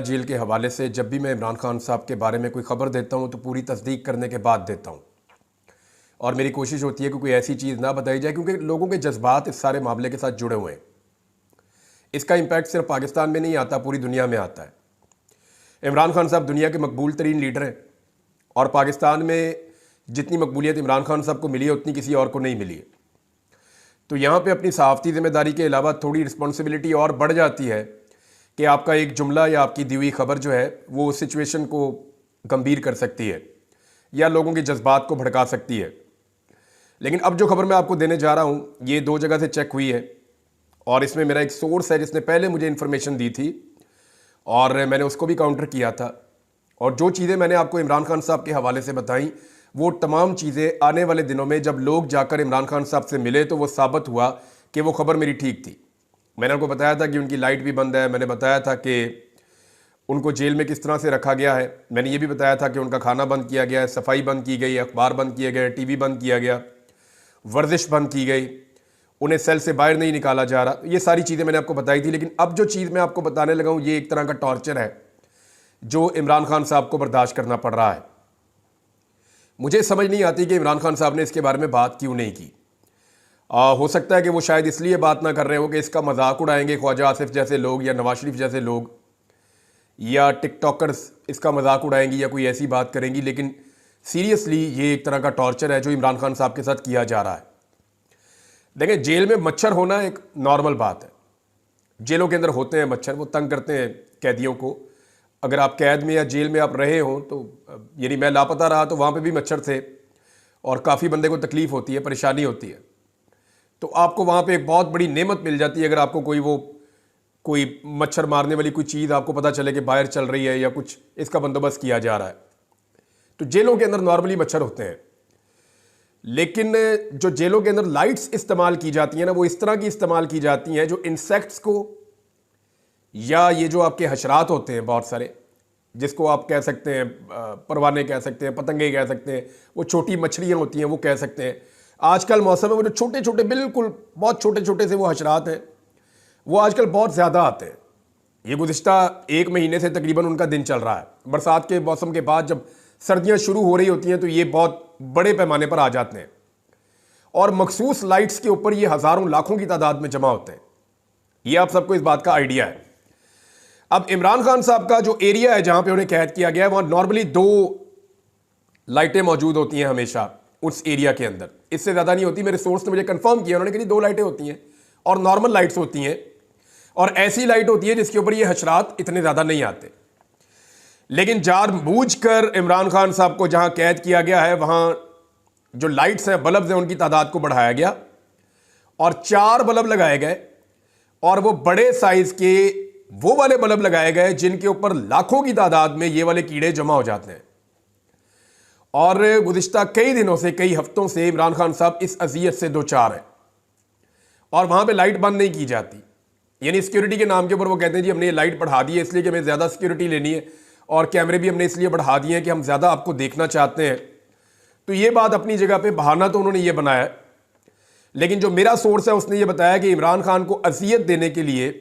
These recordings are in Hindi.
जेल के हवाले से जब भी मैं इमरान खान साहब के बारे में कोई ख़बर देता हूँ तो पूरी तस्दीक करने के बाद देता हूँ, और मेरी कोशिश होती है कि कोई ऐसी चीज़ ना बताई जाए क्योंकि लोगों के जज्बात इस सारे मामले के साथ जुड़े हुए हैं। इसका इम्पैक्ट सिर्फ पाकिस्तान में नहीं आता, पूरी दुनिया में आता है। इमरान खान साहब दुनिया के मकबूल तरीन लीडर हैं और पाकिस्तान में जितनी मकबूलियत इमरान खान साहब को मिली है उतनी किसी और को नहीं मिली है। तो यहाँ पर अपनी सहाफ़ती ज़िम्मेदारी के अलावा थोड़ी रिस्पॉन्सिबिलिटी और बढ़ जाती है कि आपका एक जुमला या आपकी दी हुई खबर जो है वो सिचुएशन को गंभीर कर सकती है या लोगों के जज्बात को भड़का सकती है। लेकिन अब जो खबर मैं आपको देने जा रहा हूँ ये 2 जगह से चेक हुई है और इसमें मेरा एक सोर्स है जिसने पहले मुझे इन्फॉर्मेशन दी थी और मैंने उसको भी काउंटर किया था। और जो चीज़ें मैंने आपको इमरान खान साहब के हवाले से बताई वो तमाम चीज़ें आने वाले दिनों में जब लोग जाकर इमरान खान साहब से मिले तो वो साबित हुआ कि वो खबर मेरी ठीक थी। मैंने उनको बताया था कि उनकी लाइट भी बंद है, मैंने बताया था कि उनको जेल में किस तरह से रखा गया है, मैंने ये भी बताया था कि उनका खाना बंद किया गया है, सफाई बंद की गई, अखबार बंद किए गए, टीवी बंद किया गया, वर्जिश बंद की गई, उन्हें सेल से बाहर नहीं निकाला जा रहा। ये सारी चीज़ें मैंने आपको बताई थी। लेकिन अब जो चीज़ मैं आपको बताने लगा हूँ ये एक तरह का टॉर्चर है जो इमरान खान साहब को बर्दाश्त करना पड़ रहा है। मुझे समझ नहीं आती कि इमरान खान साहब ने इसके बारे में बात क्यों नहीं की। हो सकता है कि वो शायद इसलिए बात ना कर रहे हो कि इसका मजाक उड़ाएंगे ख्वाजा आसिफ जैसे लोग या नवाज शरीफ जैसे लोग या टिकटॉकर्स इसका मजाक उड़ाएंगी या कोई ऐसी बात करेंगी। लेकिन सीरियसली ये एक तरह का टॉर्चर है जो इमरान खान साहब के साथ किया जा रहा है। देखिए, जेल में मच्छर होना एक नॉर्मल बात है। जेलों के अंदर होते हैं मच्छर, वो तंग करते हैं कैदियों को। अगर आप कैद में या जेल में आप रहे हों तो यानी मैं लापता रहा तो वहाँ पर भी मच्छर थे और काफ़ी बंदे को तकलीफ़ होती है, परेशानी होती है। तो आपको वहाँ पे एक बहुत बड़ी नेमत मिल जाती है अगर आपको कोई मच्छर मारने वाली कोई चीज़ आपको पता चले कि बाहर चल रही है या कुछ इसका बंदोबस्त किया जा रहा है। तो जेलों के अंदर नॉर्मली मच्छर होते हैं, लेकिन जो जेलों के अंदर लाइट्स इस्तेमाल की जाती हैं ना वो इस तरह की इस्तेमाल की जाती हैं जो इंसेक्ट्स को या ये जो आपके हशरात होते हैं बहुत सारे, जिसको आप कह सकते हैं परवाने कह सकते हैं, पतंगे कह सकते हैं, वो छोटी मछलियाँ होती हैं वो कह सकते हैं। आजकल मौसम में वो जो छोटे छोटे बिल्कुल बहुत छोटे छोटे से वो हशरात हैं वो आजकल बहुत ज़्यादा आते हैं। ये गुज़िश्ता 1 महीने से तकरीबन उनका दिन चल रहा है। बरसात के मौसम के बाद जब सर्दियां शुरू हो रही होती हैं तो ये बहुत बड़े पैमाने पर आ जाते हैं और मखसूस लाइट्स के ऊपर ये हज़ारों लाखों की तादाद में जमा होते हैं। ये आप सबको इस बात का आइडिया है। अब इमरान खान साहब का जो एरिया है जहाँ पर उन्हें कैद किया गया है वहाँ नॉर्मली 2 लाइटें मौजूद होती हैं हमेशा उस एरिया के अंदर, इससे ज़्यादा नहीं होती। मेरे सोर्स ने मुझे कंफर्म किया, उन्होंने कहा 2 लाइटें होती हैं और नॉर्मल लाइट्स होती हैं और ऐसी लाइट होती है जिसके ऊपर ये हशरात इतने ज़्यादा नहीं आते। लेकिन जानबूझकर इमरान खान साहब को जहां कैद किया गया है वहां जो लाइट्स हैं, बल्ब हैं, उनकी तादाद को बढ़ाया गया और 4 बल्ब लगाए गए और वो बड़े साइज के वो वाले बल्ब लगाए गए जिनके ऊपर लाखों की तादाद में ये वाले कीड़े जमा हो जाते हैं। और गुज़िश्ता कई दिनों से, कई हफ्तों से इमरान खान साहब इस अज़ियत से 2-4 हैं और वहाँ पे लाइट बंद नहीं की जाती। यानी सिक्योरिटी के नाम के ऊपर वो कहते हैं जी हमने ये लाइट बढ़ा दी है इसलिए कि हमें ज़्यादा सिक्योरिटी लेनी है और कैमरे भी हमने इसलिए बढ़ा दिए हैं कि हम ज़्यादा आपको देखना चाहते हैं। तो ये बात अपनी जगह पर, बहाना तो उन्होंने ये बनाया है। लेकिन जो मेरा सोर्स है उसने ये बताया कि इमरान खान को अज़ियत देने के लिए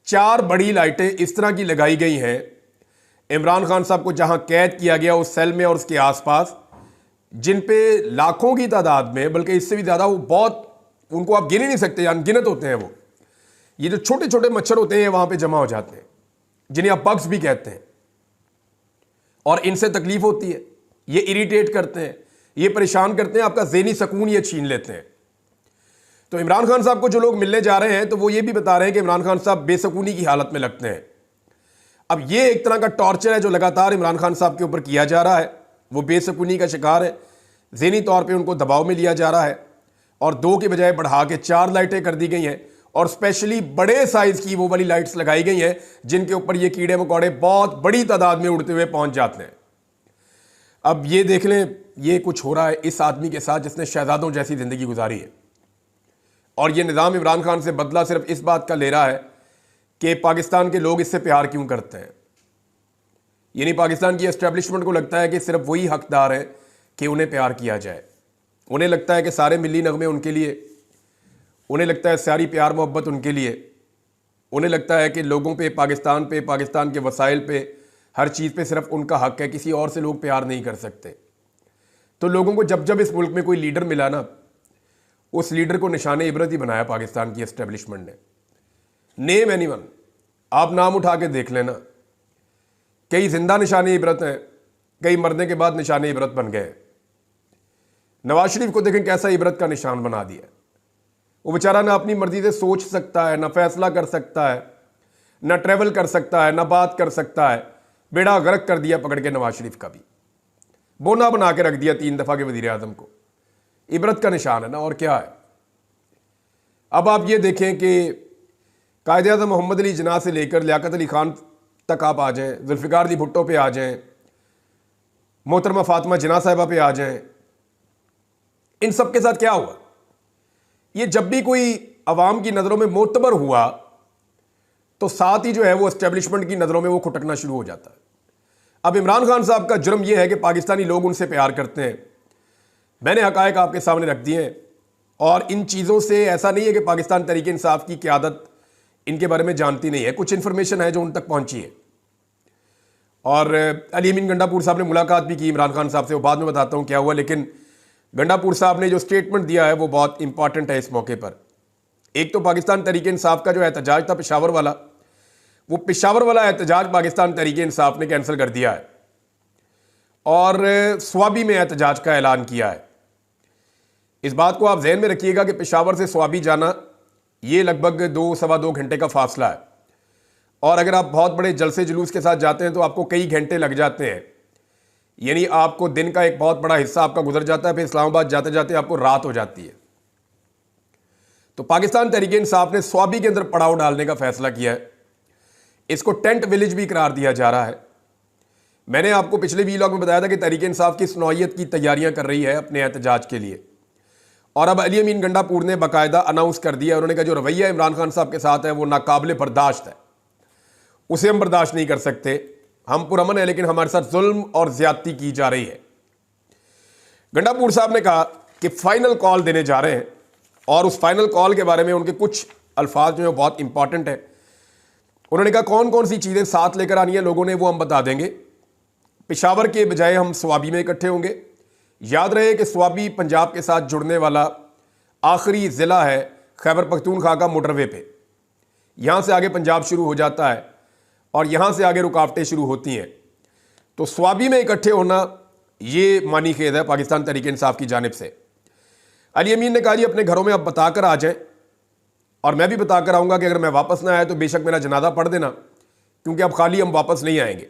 4 बड़ी लाइटें इस तरह की लगाई गई हैं इमरान खान साहब को जहां कैद किया गया उस सेल में और उसके आसपास, जिन पे लाखों की तादाद में, बल्कि इससे भी ज़्यादा, वो बहुत, उनको आप गिन ही नहीं सकते, अनगिनत होते हैं वो। ये जो छोटे छोटे मच्छर होते हैं वहां पे जमा हो जाते हैं जिन्हें आप बग्स भी कहते हैं और इनसे तकलीफ होती है। ये इरिटेट करते हैं, ये परेशान करते हैं, आपका ज़हनी सुकून ये छीन लेते हैं। तो इमरान खान साहब को जो लोग मिलने जा रहे हैं तो वो ये भी बता रहे हैं कि इमरान खान साहब बेसुकूनी की हालत में लगते हैं। अब ये एक तरह का टॉर्चर है जो लगातार इमरान खान साहब के ऊपर किया जा रहा है। वो बेसुकूनी का शिकार है, ज़हनी तौर पे उनको दबाव में लिया जा रहा है और 2 के बजाय बढ़ा के 4 लाइटें कर दी गई हैं और स्पेशली बड़े साइज़ की वो वाली लाइट्स लगाई गई हैं जिनके ऊपर ये कीड़े मकोड़े बहुत बड़ी तादाद में उड़ते हुए पहुंच जाते हैं। अब ये देख लें, ये कुछ हो रहा है इस आदमी के साथ जिसने शहजादों जैसी ज़िंदगी गुजारी है और ये निज़ाम इमरान खान से बदला सिर्फ इस बात का ले रहा है कि पाकिस्तान के लोग इससे प्यार क्यों करते हैं। यानी पाकिस्तान की एस्टेब्लिशमेंट को लगता है कि सिर्फ वही हकदार है कि उन्हें प्यार किया जाए। उन्हें लगता है कि सारे मिली नगमे उनके लिए, उन्हें लगता है सारी प्यार मोहब्बत उनके लिए। उन्हें लगता है कि लोगों पे, पाकिस्तान के वसाइल पे, हर चीज़ पे सिर्फ उनका हक है, किसी और से लोग प्यार नहीं कर सकते। तो लोगों को जब जब इस मुल्क में कोई लीडर मिला ना, उस लीडर को निशाने इबरत ही बनाया पाकिस्तान की एस्टेब्लिशमेंट ने। नेम एनीवन, आप नाम उठा के देख लेना, कई जिंदा निशाने इबरत हैं, कई मरने के बाद निशाने इबरत बन गए। नवाज शरीफ को देखें कैसा इबरत का निशान बना दिया। वो बेचारा ना अपनी मर्जी से सोच सकता है, ना फैसला कर सकता है, ना ट्रैवल कर सकता है, ना बात कर सकता है। बेड़ा गर्क कर दिया पकड़ के नवाज शरीफ का भी, बोना बना के रख दिया 3 दफ़ा के वज़ीर आज़म को। इबरत का निशान है ना, और क्या है। अब आप ये देखें कि कायदे आज़म मोहम्मद अली जिन्ना से लेकर लियाकत अली खान तक आप आ जाएं, जुल्फ़िकार अली भुट्टो पे आ जाएं, मोहतरमा फातिमा जिन्ना साहिबा पे आ जाएं, इन सब के साथ क्या हुआ? ये जब भी कोई अवाम की नज़रों में मोतबर हुआ तो साथ ही जो है वो एस्टेब्लिशमेंट की नज़रों में वो खुटकना शुरू हो जाता है। अब इमरान खान साहब का जुर्म यह है कि पाकिस्तानी लोग उनसे प्यार करते हैं। मैंने हकायक आपके सामने रख दिए हैं, और इन चीज़ों से ऐसा नहीं है कि पाकिस्तान तहरीक इंसाफ की क़यादत इनके बारे में जानती नहीं है। कुछ इन्फॉर्मेशन है जो उन तक पहुंची है। और अली अमीन गंडापुर साहब ने मुलाकात भी की इमरान खान साहब से, वो बाद में बताता हूँ क्या हुआ। लेकिन गंडापुर साहब ने जो स्टेटमेंट दिया है वो बहुत इंपॉर्टेंट है इस मौके पर। एक तो पाकिस्तान तहरीक इंसाफ का जो एहतजाज था पेशावर वाला, वो पेशावर वाला एहतजाज पाकिस्तान तहरीक इंसाफ ने कैंसिल कर दिया है और स्वाबी में एहतजाज का ऐलान किया है। इस बात को आप जहन में रखिएगा कि पेशावर से स्वाबी जाना ये लगभग 2-2.25 घंटे का फासला है, और अगर आप बहुत बड़े जलसे जुलूस के साथ जाते हैं तो आपको कई घंटे लग जाते हैं। यानी आपको दिन का एक बहुत बड़ा हिस्सा आपका गुजर जाता है, फिर इस्लामाबाद जाते जाते आपको रात हो जाती है। तो पाकिस्तान तहरीक इंसाफ ने स्वाबी के अंदर पड़ाव डालने का फैसला किया है। इसको टेंट विलेज भी करार दिया जा रहा है। मैंने आपको पिछले वीलॉग में बताया था कि तहरीक इंसाफ किस नौइयत की तैयारियां कर रही है अपने एहतजाज के लिए, और अब अली अमीन गंडापुर ने बाकायदा अनाउंस कर दिया। उन्होंने कहा जो रवैया इमरान खान साहब के साथ है वो नाकाबिले बर्दाश्त है, उसे हम बर्दाश्त नहीं कर सकते। हम पुरअमन है लेकिन हमारे साथ जुल्म और ज्यादती की जा रही है। गंडापुर साहब ने कहा कि फाइनल कॉल देने जा रहे हैं, और उस फाइनल कॉल के बारे में उनके कुछ अल्फाज जो है बहुत इंपॉर्टेंट है। उन्होंने कहा कौन कौन सी चीज़ें साथ लेकर आनी है लोगों ने, वो हम बता देंगे। पेशावर के बजाय हम स्वाबी में इकट्ठे होंगे। याद रहे कि स्वाबी पंजाब के साथ जुड़ने वाला आखिरी ज़िला है खैबर पख्तूनख्वा का मोटरवे पे। यहाँ से आगे पंजाब शुरू हो जाता है और यहाँ से आगे रुकावटें शुरू होती हैं। तो स्वाबी में इकट्ठे होना ये मानी खेद है पाकिस्तान तहरीक इंसाफ की जानिब से। अली अमीन ने कहा जी अपने घरों में अब बताकर आ जाएं, और मैं भी बताकर आऊँगा कि अगर मैं वापस ना आया तो बेशक मेरा जनाजा पढ़ देना, क्योंकि अब खाली हम वापस नहीं आएंगे।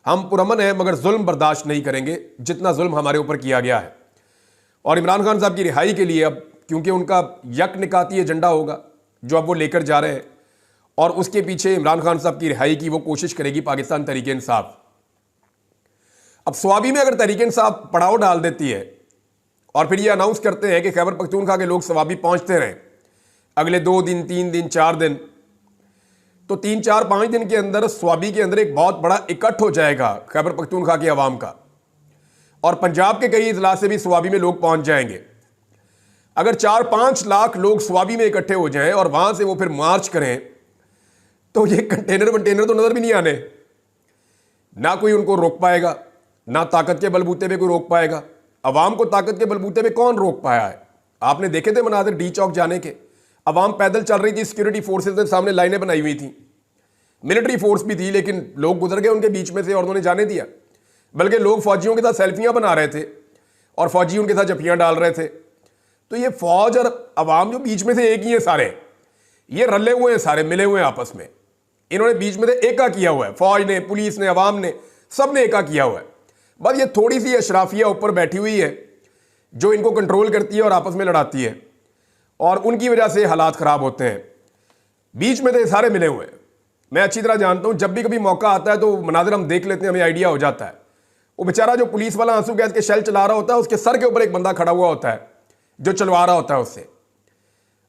हम पुरअमन हैं मगर जुल्म बर्दाश्त नहीं करेंगे जितना जुल्म हमारे ऊपर किया गया है। और इमरान खान साहब की रिहाई के लिए अब, क्योंकि उनका यक निकाती एजेंडा होगा जो अब वो लेकर जा रहे हैं, और उसके पीछे इमरान खान साहब की रिहाई की वो कोशिश करेगी पाकिस्तान तहरीक इंसाफ। अब स्वाबी में अगर तहरीक इंसाफ पड़ाव डाल देती है और फिर ये अनाउंस करते हैं कि खैबर पख्तूनख्वा के लोग स्वाबी पहुंचते रहें अगले 2 दिन, 3 दिन, 4 दिन, तो 3, 4, 5 दिन के अंदर स्वाबी के अंदर एक बहुत बड़ा इकट्ठ हो जाएगा खैबर पख्तूनख्वा की आवाम का, और पंजाब के कई इजला से भी स्वाबी में लोग पहुंच जाएंगे। अगर 4-5 लाख लोग स्वाबी में इकट्ठे हो जाएं और वहां से वो फिर मार्च करें, तो ये कंटेनर तो नजर भी नहीं आने। ना कोई उनको रोक पाएगा, ना ताकत के बलबूते पे कोई रोक पाएगा। अवाम को ताकत के बलबूते पे कौन रोक पाया है? आपने देखे थे मनाजिर डी चौक जाने के, अवाम पैदल चल रही थी, सिक्योरिटी फोर्सेज ने सामने लाइनें बनाई हुई थी, मिलिट्री फोर्स भी थी, लेकिन लोग गुजर गए उनके बीच में से और उन्होंने जाने दिया। बल्कि लोग फौजियों के साथ सेल्फियां बना रहे थे और फौजी उनके साथ जफियां डाल रहे थे। तो ये फौज और अवाम जो बीच में से एक ही है, सारे ये रले हुए हैं, सारे मिले हुए हैं आपस में। इन्होंने बीच में से एका किया हुआ है, फौज ने, पुलिस ने, अवाम ने, सब ने एका किया हुआ है। बस ये थोड़ी सी अशराफिया ऊपर बैठी हुई है जो इनको कंट्रोल करती है और आपस में लड़ाती है, और उनकी वजह से हालात ख़राब होते हैं। बीच में तो सारे मिले हुए हैं। मैं अच्छी तरह जानता हूँ, जब भी कभी मौका आता है तो मनाजिर हम देख लेते हैं, हमें आइडिया हो जाता है। वो बेचारा जो पुलिस वाला आंसू गैस के शेल चला रहा होता है, उसके सर के ऊपर एक बंदा खड़ा हुआ होता है जो चलवा रहा होता है उससे,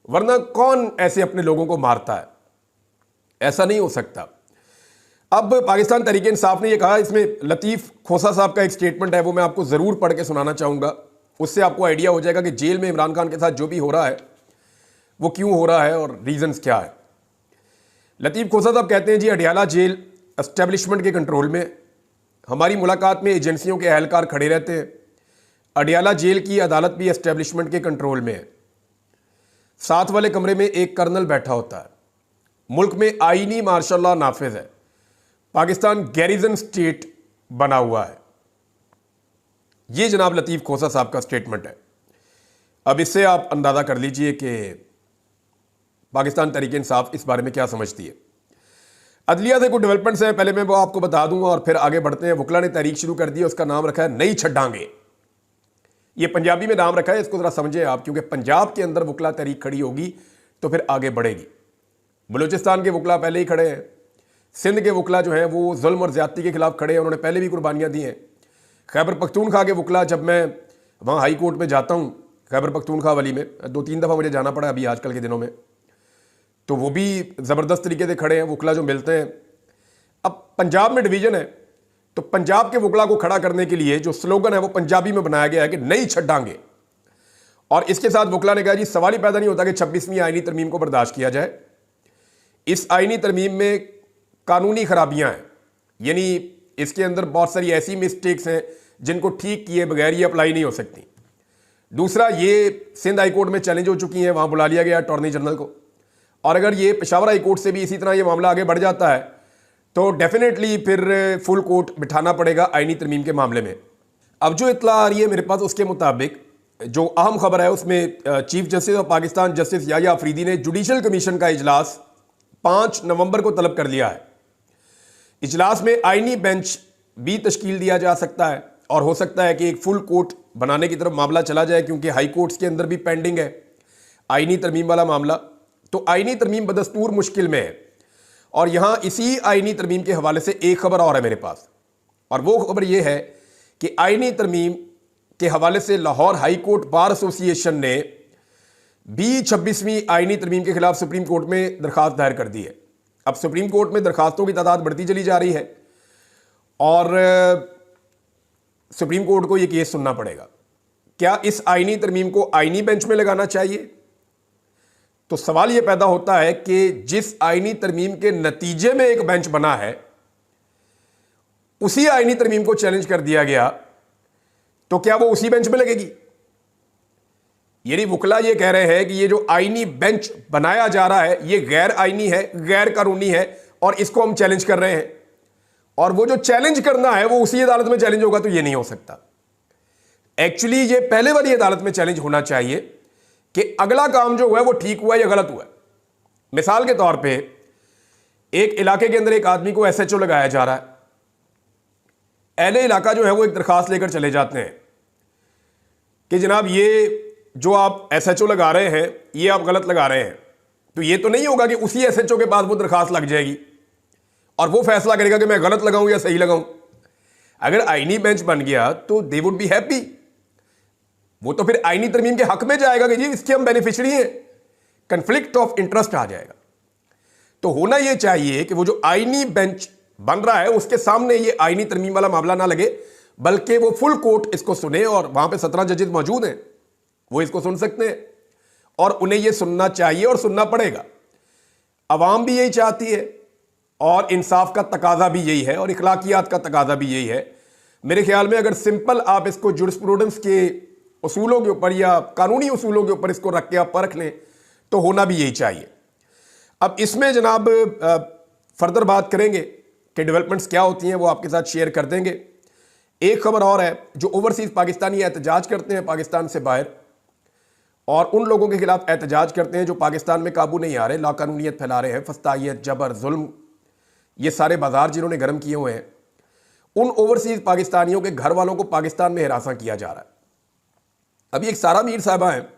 वरना कौन ऐसे अपने लोगों को मारता है? ऐसा नहीं हो सकता। अब पाकिस्तान तहरीक इंसाफ ने यह कहा, इसमें लतीफ़ खोसा साहब का एक स्टेटमेंट है, वो मैं आपको ज़रूर पढ़ के सुनाना चाहूँगा। उससे आपको आइडिया हो जाएगा कि जेल में इमरान खान के साथ जो भी हो रहा है वो क्यों हो रहा है और रीजंस क्या है। लतीफ़ खोसा साहब कहते हैं जी अडियाला जेल एस्टेब्लिशमेंट के कंट्रोल में। हमारी मुलाकात में एजेंसियों के अहलकार खड़े रहते हैं। अडियाला जेल की अदालत भी एस्टेब्लिशमेंट के कंट्रोल में है। साथ वाले कमरे में एक कर्नल बैठा होता है। मुल्क में आईनी मार्शल लॉ नाफिज है। पाकिस्तान गैरिजन स्टेट बना हुआ है। ये जनाब लतीफ़ खोसा साहब का स्टेटमेंट है। अब इससे आप अंदाज़ा कर लीजिए कि पाकिस्तान तहरीक इंसाफ इस बारे में क्या समझती है। अदलिया से कुछ डेवलपमेंट्स हैं, पहले मैं वो आपको बता दूंगा और फिर आगे बढ़ते हैं। वकला ने तहरीक शुरू कर दी है, उसका नाम रखा है नई छड्डांगे। ये पंजाबी में नाम रखा है, इसको ज़रा समझें आप, क्योंकि पंजाब के अंदर वकला तहरीक खड़ी होगी तो फिर आगे बढ़ेगी। बलूचिस्तान के वकला पहले ही खड़े हैं। सिंध के वकला जो हैं वो जुल्म और ज़्यादती के खिलाफ खड़े हैं, उन्होंने पहले भी कुर्बानियाँ दी हैं। खैबर पख्तूनख्वा के वकला, जब मैं वहाँ हाई कोर्ट में जाता हूँ खैबर पख्तूनख्वा वाली में, 2-3 दफ़ा मुझे जाना पड़ा अभी आजकल के दिनों में, तो वो भी ज़बरदस्त तरीके से खड़े हैं वकला जो मिलते हैं। अब पंजाब में डिवीज़न है तो पंजाब के वकला को खड़ा करने के लिए जो स्लोगन है वो पंजाबी में बनाया गया है कि नई छड्डांगे। और इसके साथ वकला ने कहा जी सवाल ही पैदा नहीं होता कि 26वीं आईनी तरमीम को बर्दाश्त किया जाए। इस आईनी तरमीम में कानूनी खराबियां हैं, यानी इसके अंदर बहुत सारी ऐसी मिस्टेक्स हैं जिनको ठीक किए बगैर ये अप्लाई नहीं हो सकती। दूसरा, ये सिंध हाई कोर्ट में चैलेंज हो चुकी हैं, वहाँ बुला लिया गया अटॉर्नी जनरल को, और अगर ये पेशावर हाई कोर्ट से भी इसी तरह ये मामला आगे बढ़ जाता है तो डेफिनेटली फिर फुल कोर्ट बिठाना पड़ेगा आईनी तरमीम के मामले में। अब जो इत्तला आ रही है मेरे पास, उसके मुताबिक जो अहम खबर है उसमें chief justice of Pakistan justice Yahya Afridi ने जुडिशल कमीशन का इजलास 5 नवंबर को तलब कर लिया है। इजलास में आईनी बेंच भी तश्कील दिया जा सकता है और हो सकता है कि एक फुल कोर्ट बनाने की तरफ मामला चला जाए, क्योंकि हाई कोर्ट्स के अंदर भी पेंडिंग है आईनी तरमीम वाला मामला। तो आईनी तरमीम बदस्तूर मुश्किल में है। और यहां इसी आईनी तरमीम के हवाले से एक खबर और है मेरे पास, और वो खबर ये है कि आईनी तरमीम के हवाले से Lahore high court bar association ने भी 26वीं आईनी तरमीम के खिलाफ सुप्रीम कोर्ट में दरखास्त दायर कर दी है। अब सुप्रीम कोर्ट में दरखास्तों की तादाद बढ़ती चली जा रही है और सुप्रीम कोर्ट को यह केस सुनना पड़ेगा। क्या इस आईनी तरमीम को आईनी बेंच में लगाना चाहिए? तो सवाल यह पैदा होता है कि जिस आईनी तरमीम के नतीजे में एक बेंच बना है उसी आईनी तरमीम को चैलेंज कर दिया गया, तो क्या वो उसी बेंच में लगेगी? यानी वकला ये कह रहे हैं कि ये जो आईनी बेंच बनाया जा रहा है ये गैर आईनी है, गैर कानूनी है और इसको हम चैलेंज कर रहे हैं, और वो जो चैलेंज करना है वो उसी अदालत में चैलेंज होगा, तो ये नहीं हो सकता। एक्चुअली ये पहले वाली अदालत में चैलेंज होना चाहिए कि अगला काम जो हुआ है वो ठीक हुआ या गलत हुआ है। मिसाल के तौर पे एक इलाके के अंदर एक आदमी को एसएचओ लगाया जा रहा है, अहले इलाका जो है वो एक दरखास्त लेकर चले जाते हैं कि जनाब ये जो आप एसएचओ लगा रहे हैं ये आप गलत लगा रहे हैं। तो ये तो नहीं होगा कि उसी एसएचओ के पास वो दरखास्त लग जाएगी और वो फैसला करेगा कि मैं गलत लगाऊं या सही लगाऊं। अगर आईनी बेंच बन गया तो दे वुड बी हैप्पी, वो तो फिर आईनी तरमीम के हक में जाएगा कि जी इसके हम बेनिफिशियरी हैं, कन्फ्लिक्ट ऑफ इंटरेस्ट आ जाएगा। तो होना यह चाहिए कि वो जो आईनी बेंच बन रहा है उसके सामने ये आईनी तरमीम वाला मामला ना लगे, बल्कि वो फुल कोर्ट इसको सुने, और वहां पे 17 जजेस मौजूद हैं, वो इसको सुन सकते हैं और उन्हें यह सुनना चाहिए और सुनना पड़ेगा। अवाम भी यही चाहती है और इंसाफ का तकाजा भी यही है और इखलाकियात का तकाजा भी यही है। मेरे ख्याल में अगर सिंपल आप इसको जुरिस्प्रूडेंस के उसूलों के ऊपर या कानूनी उसूलों के ऊपर इसको रख के आप परख लें तो होना भी यही चाहिए। अब इसमें जनाब फर्दर बात करेंगे कि डेवलपमेंट्स क्या होती हैं, वो आपके साथ शेयर कर देंगे। एक खबर और है, जो ओवरसीज पाकिस्तानी एहतजाज करते हैं पाकिस्तान से बाहर और उन लोगों के खिलाफ एहतजाज करते हैं जो पाकिस्तान में काबू नहीं आ रहे, लाकानूनियत फैला रहे हैं, फस्तायत, जबर, जुल्म, ये सारे बाजार जिन्होंने गर्म किए हुए हैं, उन ओवरसीज पाकिस्तानियों के घर वालों को पाकिस्तान में हिरासा किया जा रहा है। अभी एक सारा मीर साहबा हैं,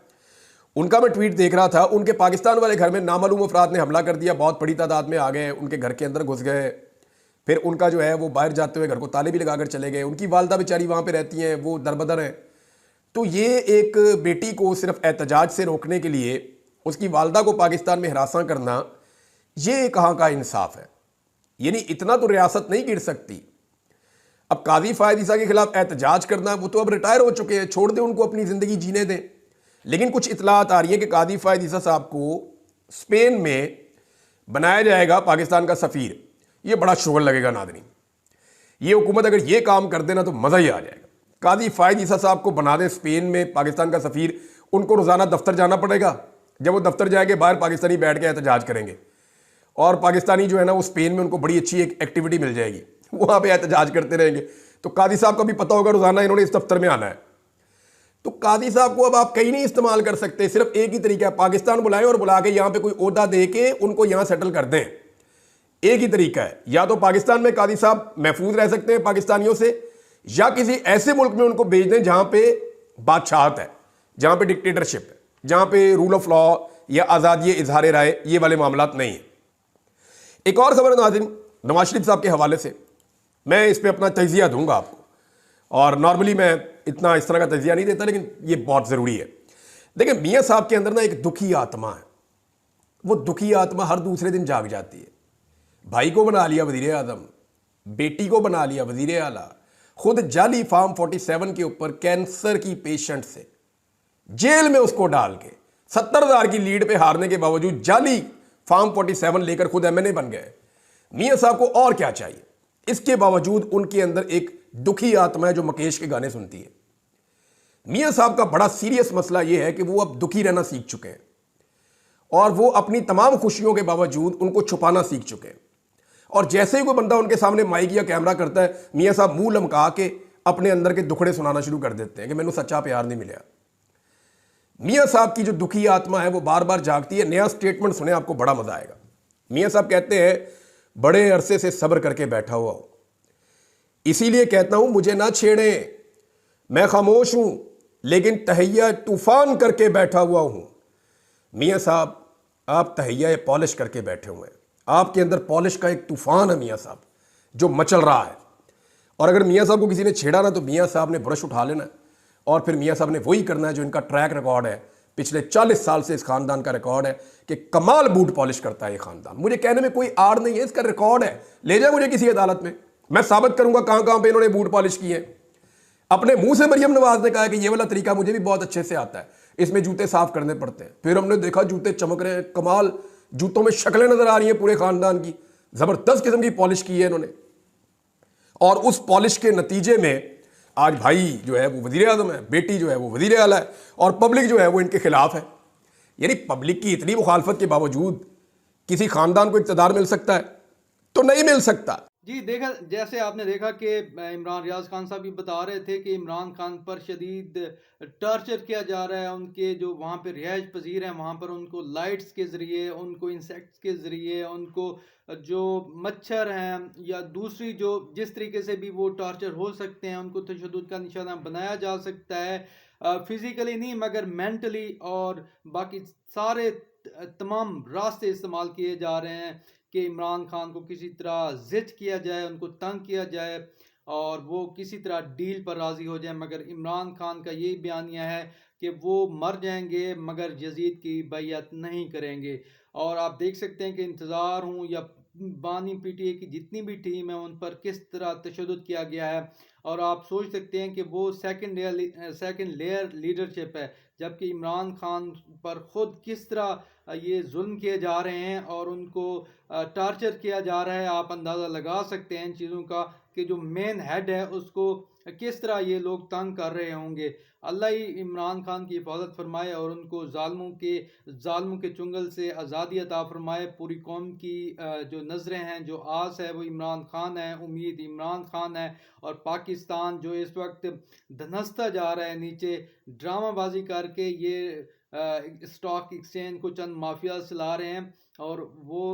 उनका मैं ट्वीट देख रहा था, उनके पाकिस्तान वाले घर में नामालूम अफराद ने हमला कर दिया, बहुत बड़ी तादाद में आ गए, उनके घर के अंदर घुस गए, फिर उनका जो है वो बाहर जाते हुए घर को ताले भी लगाकर चले गए। उनकी वालदा बेचारी वहाँ पे रहती हैं, वो दरबदर हैं। तो ये एक बेटी को सिर्फ एहतजाज से रोकने के लिए उसकी वालदा को पाकिस्तान में हिरासा करना, ये कहाँ का इंसाफ है? यानी इतना तो रियासत नहीं गिर सकती। अब काजी फायद ईसा के खिलाफ एहतजाज करना, वो तो अब रिटायर हो चुके हैं, छोड़ दें उनको, अपनी ज़िंदगी जीने दें। लेकिन कुछ इतलात आ रही है कि काजी फायद ईसा साहब को स्पेन में बनाया जाएगा पाकिस्तान का सफ़ीर, ये बड़ा शुगर लगेगा नादरीन। ये हुकूमत अगर ये काम कर देना तो मज़ा ही आ जाएगा। काजी फ़ायद ईसा साहब को बना दें स्पेन में पाकिस्तान का सफ़ीर, उनको रोज़ाना दफ्तर जाना पड़ेगा। जब वो दफ्तर जाएंगे बाहर पाकिस्तानी बैठ के एहतजाज करेंगे, और पाकिस्तानी जो है ना वो स्पेन में उनको बड़ी अच्छी एक एक्टिविटी मिल जाएगी, वहाँ पे एहतजाज करते रहेंगे। तो कादी साहब को भी पता होगा रोज़ाना इन्होंने इस दफ्तर में आना है। तो कादी साहब को अब आप कहीं नहीं इस्तेमाल कर सकते, सिर्फ एक ही तरीका है, पाकिस्तान बुलाएं और बुला के यहाँ पे कोई ओहदा दे के उनको यहाँ सेटल कर दें। एक ही तरीका है, या तो पाकिस्तान में कादी साहब महफूज रह सकते हैं पाकिस्तानियों से, या किसी ऐसे मुल्क में उनको भेज दें जहां पे बादशाहत है, जहां पे डिक्टेटरशिप है, जहां पे रूल ऑफ लॉ या आज़ादी इजहार राय ये वाले मामलात नहीं है। एक और खबर नाज़रीन, नवाज शरीफ साहब के हवाले से मैं इस पर अपना तजिया दूंगा आपको, और नॉर्मली मैं इतना इस तरह का तजिया नहीं देता, लेकिन ये बहुत ज़रूरी है। देखिए, मियाँ साहब के अंदर ना एक दुखी आत्मा है, वो दुखी आत्मा हर दूसरे दिन जाग जाती है। भाई को बना लिया वजीर आजम, बेटी को बना लिया वजीर आला, खुद जाली फार्म 47 के ऊपर कैंसर की पेशेंट से जेल में उसको डाल के 70,000 की लीड पे हारने के बावजूद जाली फार्म 47 लेकर खुद एमएनए बन गए। मियाँ साहब को और क्या चाहिए? इसके बावजूद उनके अंदर एक दुखी आत्मा है जो मुकेश के गाने सुनती है। मियाँ साहब का बड़ा सीरियस मसला यह है कि वो अब दुखी रहना सीख चुके हैं, और वो अपनी तमाम खुशियों के बावजूद उनको छुपाना सीख चुके हैं। और जैसे ही कोई बंदा उनके सामने माइक या कैमरा करता है, मियाँ साहब मुंह लमका के अपने अंदर के दुखड़े सुनाना शुरू कर देते हैं कि मैंने सच्चा प्यार नहीं मिला। मियाँ साहब की जो दुखी आत्मा है वो बार बार जागती है। नया स्टेटमेंट सुने, आपको बड़ा मजा आएगा। मियाँ साहब कहते हैं, बड़े अरसे से सब्र करके बैठा हुआ हूं, इसीलिए कहता हूं मुझे ना छेड़े, मैं खामोश हूं लेकिन तहैया तूफान करके बैठा हुआ हूं। मियाँ साहब, आप तहैया पॉलिश करके बैठे हुए हैं, आपके अंदर पॉलिश का एक तूफान है मियाँ साहब जो मचल रहा है। और अगर मियाँ साहब को किसी ने छेड़ा ना तो मियाँ साहब ने ब्रश उठा लेना है, और फिर मियाँ साहब ने वही करना है जो इनका ट्रैक रिकॉर्ड है, पिछले 40 साल से इस खानदान का रिकॉर्ड है कि कमाल बूट पॉलिश करता है ये खानदान। मुझे कहने में कोई आड़ नहीं है, इसका रिकॉर्ड है। ले जाए मुझे किसी अदालत में, मैं साबित करूंगा कहां कहां पे इन्होंने बूट पॉलिश किए। अपने मुंह से मरियम नवाज ने कहा कि ये वाला तरीका मुझे भी बहुत अच्छे से आता है, इसमें जूते साफ करने पड़ते हैं। फिर हमने देखा जूते चमक रहे हैं, कमाल, जूतों में शक्लें नजर आ रही हैं पूरे खानदान की, जबरदस्त किस्म की पॉलिश की है इन्होंने। और उस पॉलिश के नतीजे में आज भाई जो है वो वजीर आजम है, बेटी जो है वो वजीर आला है, और पब्लिक जो है वो इनके खिलाफ है। यानी पब्लिक की इतनी मुखालफत के बावजूद किसी खानदान को इक़्तिदार मिल सकता है? तो नहीं मिल सकता। जी देखा, जैसे आपने देखा कि इमरान रियाज खान साहब भी बता रहे थे कि इमरान खान पर शदीद टॉर्चर किया जा रहा है। उनके जो वहाँ पे रिहाइश पजीर हैं वहाँ पर उनको लाइट्स के ज़रिए, उनको इंसेक्ट्स के ज़रिए, उनको जो मच्छर हैं या दूसरी जो जिस तरीके से भी वो टॉर्चर हो सकते हैं, उनको तशद्दुद का निशाना बनाया जा सकता है। फिज़िकली नहीं मगर मेंटली और बाकी सारे तमाम रास्ते इस्तेमाल किए जा रहे हैं कि इमरान खान को किसी तरह जिद किया जाए, उनको तंग किया जाए और वो किसी तरह डील पर राज़ी हो जाए। मगर इमरान खान का यही बयानिया है कि वो मर जाएंगे मगर यजीद की बैयत नहीं करेंगे। और आप देख सकते हैं कि इंतज़ार हूँ या बानी पीटीए की जितनी भी टीम है उन पर किस तरह तशद्दुद किया गया है। और आप सोच सकते हैं कि वो सेकंड लेयर लीडरशिप है, जबकि इमरान खान पर ख़ुद किस तरह ये जुल्म किए जा रहे हैं और उनको टार्चर किया जा रहा है। आप अंदाज़ा लगा सकते हैं इन चीज़ों का कि जो मेन हेड है उसको किस तरह ये लोग तंग कर रहे होंगे। अल्लाह ही इमरान खान की हिफाजत फरमाए और उनको जालिमों के चुंगल से आज़ादी अता फरमाए। पूरी कौम की जो नज़रें हैं, जो आस है वो इमरान खान है, उम्मीद इमरान खान है। और पाकिस्तान जो इस वक्त धनसता जा रहा है नीचे, ड्रामाबाजी करके ये स्टॉक एक्सचेंज को चंद माफिया चला रहे हैं और वो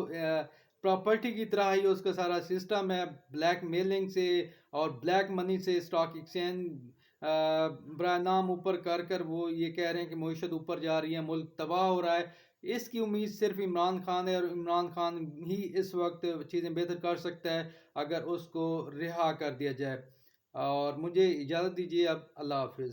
प्रॉपर्टी की तरह ही उसका सारा सिस्टम है। ब्लैक मेलिंग से और ब्लैक मनी से स्टॉक एक्सचेंज बरा नाम ऊपर कर कर वो ये कह रहे हैं कि मईशत ऊपर जा रही है, मुल्क तबाह हो रहा है। इसकी उम्मीद सिर्फ इमरान खान है और इमरान खान ही इस वक्त चीज़ें बेहतर कर सकता है अगर उसको रिहा कर दिया जाए। और मुझे इजाज़त दीजिए, अब अल्लाह हाफिज़।